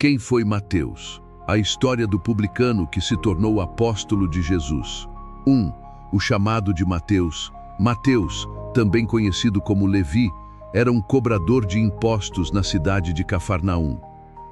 Quem foi Mateus? A história do publicano que se tornou apóstolo de Jesus. 1. O chamado de Mateus. Mateus, também conhecido como Levi, era um cobrador de impostos na cidade de Cafarnaum.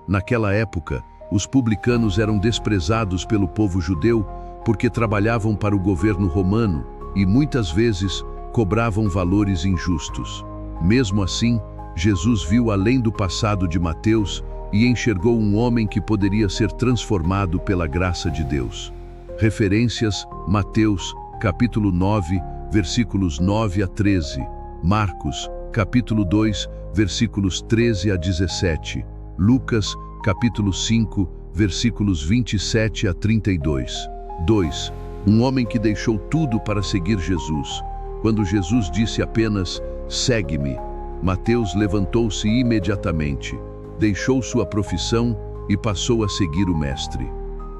Naquela época, os publicanos eram desprezados pelo povo judeu porque trabalhavam para o governo romano e muitas vezes cobravam valores injustos. Mesmo assim, Jesus viu além do passado de Mateus e enxergou um homem que poderia ser transformado pela graça de Deus. Referências: Mateus, capítulo 9, versículos 9 a 13. Marcos, capítulo 2, versículos 13 a 17. Lucas, capítulo 5, versículos 27 a 32. 2. Um homem que deixou tudo para seguir Jesus. Quando Jesus disse apenas, "Segue-me", Mateus levantou-se imediatamente, deixou sua profissão e passou a seguir o Mestre.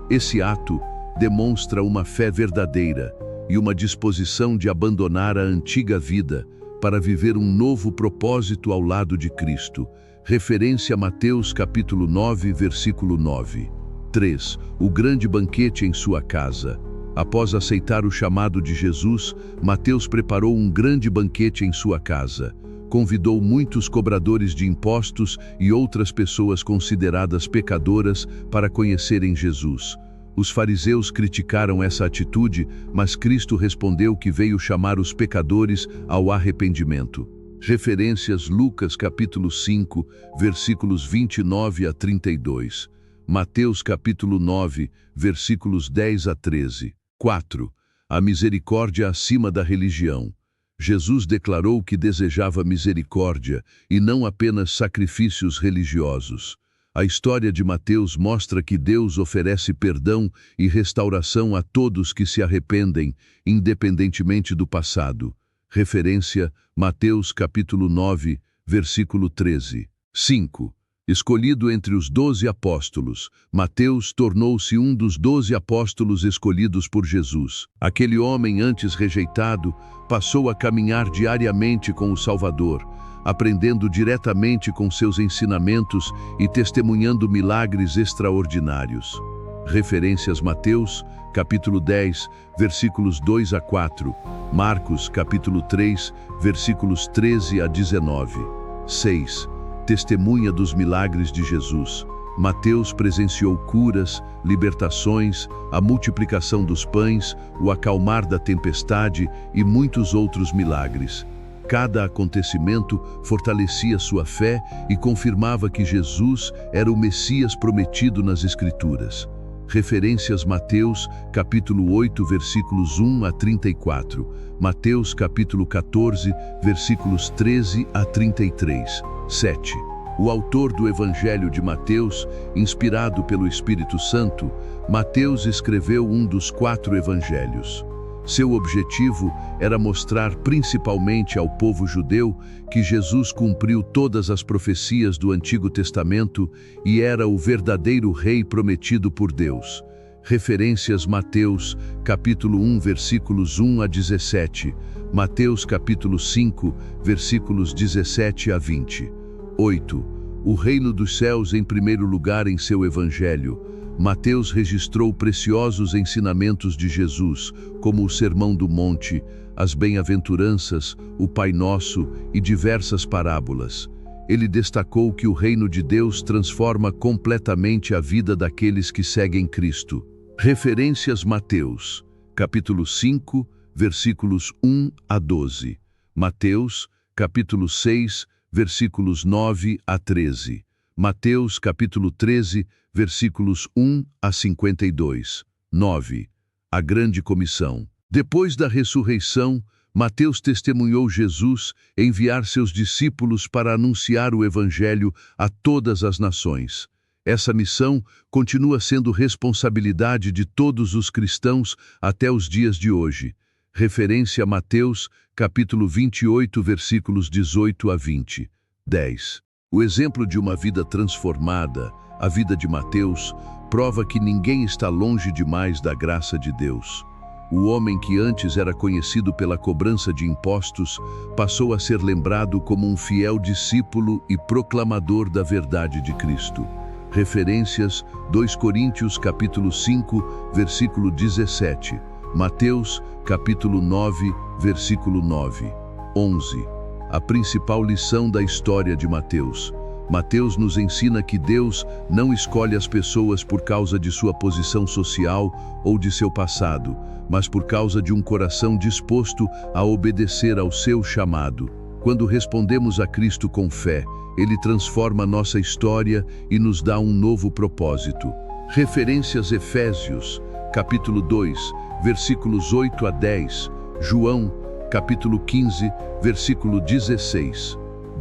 Esse ato demonstra uma fé verdadeira e uma disposição de abandonar a antiga vida para viver um novo propósito ao lado de Cristo. Referência a Mateus capítulo 9, versículo 9. 3. O grande banquete em sua casa. Após aceitar o chamado de Jesus, Mateus preparou um grande banquete em sua casa. Convidou muitos cobradores de impostos e outras pessoas consideradas pecadoras para conhecerem Jesus. Os fariseus criticaram essa atitude, mas Cristo respondeu que veio chamar os pecadores ao arrependimento. Referências: Lucas capítulo 5, versículos 29 a 32. Mateus capítulo 9, versículos 10 a 13. 4. A misericórdia acima da religião. Jesus declarou que desejava misericórdia e não apenas sacrifícios religiosos. A história de Mateus mostra que Deus oferece perdão e restauração a todos que se arrependem, independentemente do passado. Referência: Mateus capítulo 9, versículo 13. 5. Escolhido entre os 12 apóstolos, Mateus tornou-se um dos 12 apóstolos escolhidos por Jesus. Aquele homem antes rejeitado passou a caminhar diariamente com o Salvador, aprendendo diretamente com seus ensinamentos e testemunhando milagres extraordinários. Referências: Mateus, capítulo 10, versículos 2 a 4, Marcos, capítulo 3, versículos 13 a 19. 6. Testemunha dos milagres de Jesus. Mateus presenciou curas, libertações, a multiplicação dos pães, o acalmar da tempestade e muitos outros milagres. Cada acontecimento fortalecia sua fé e confirmava que Jesus era o Messias prometido nas Escrituras. Referências: Mateus, capítulo 8, versículos 1 a 34. Mateus, capítulo 14, versículos 13 a 33. 7. O autor do Evangelho de Mateus, inspirado pelo Espírito Santo, Mateus escreveu um dos 4 evangelhos. Seu objetivo era mostrar principalmente ao povo judeu que Jesus cumpriu todas as profecias do Antigo Testamento e era o verdadeiro rei prometido por Deus. Referências: Mateus, capítulo 1, versículos 1 a 17, Mateus, capítulo 5, versículos 17 a 20. 8. O reino dos céus em primeiro lugar em seu Evangelho. Mateus registrou preciosos ensinamentos de Jesus, como o Sermão do Monte, as Bem-aventuranças, o Pai Nosso e diversas parábolas. Ele destacou que o reino de Deus transforma completamente a vida daqueles que seguem Cristo. Referências: Mateus, capítulo 5, versículos 1 a 12. Mateus, capítulo 6, versículos 9 a 13. Mateus, capítulo 13, versículos 1 a 52. 9. A grande comissão. Depois da ressurreição, Mateus testemunhou Jesus enviar seus discípulos para anunciar o Evangelho a todas as nações. Essa missão continua sendo responsabilidade de todos os cristãos até os dias de hoje. Referência: Mateus, capítulo 28, versículos 18 a 20. 10. O exemplo de uma vida transformada, a vida de Mateus, prova que ninguém está longe demais da graça de Deus. O homem que antes era conhecido pela cobrança de impostos passou a ser lembrado como um fiel discípulo e proclamador da verdade de Cristo. Referências: 2 Coríntios capítulo 5, versículo 17. Mateus capítulo 9, versículo 9. 11. A principal lição da história de Mateus. Mateus nos ensina que Deus não escolhe as pessoas por causa de sua posição social ou de seu passado, mas por causa de um coração disposto a obedecer ao seu chamado. Quando respondemos a Cristo com fé, Ele transforma nossa história e nos dá um novo propósito. Referências: Efésios, capítulo 2, versículos 8 a 10, João, capítulo 15, versículo 16,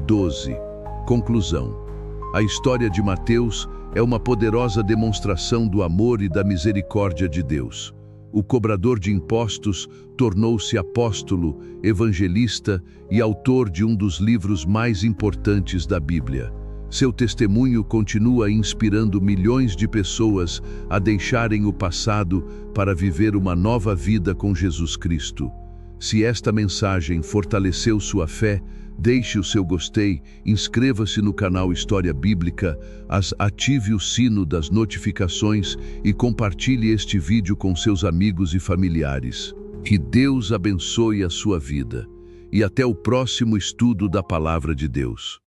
12. Conclusão: a história de Mateus é uma poderosa demonstração do amor e da misericórdia de Deus. O cobrador de impostos tornou-se apóstolo, evangelista e autor de um dos livros mais importantes da Bíblia. Seu testemunho continua inspirando milhões de pessoas a deixarem o passado para viver uma nova vida com Jesus Cristo. Se esta mensagem fortaleceu sua fé, deixe o seu gostei, inscreva-se no canal História Bíblica, ative o sino das notificações e compartilhe este vídeo com seus amigos e familiares. Que Deus abençoe a sua vida. E até o próximo estudo da Palavra de Deus.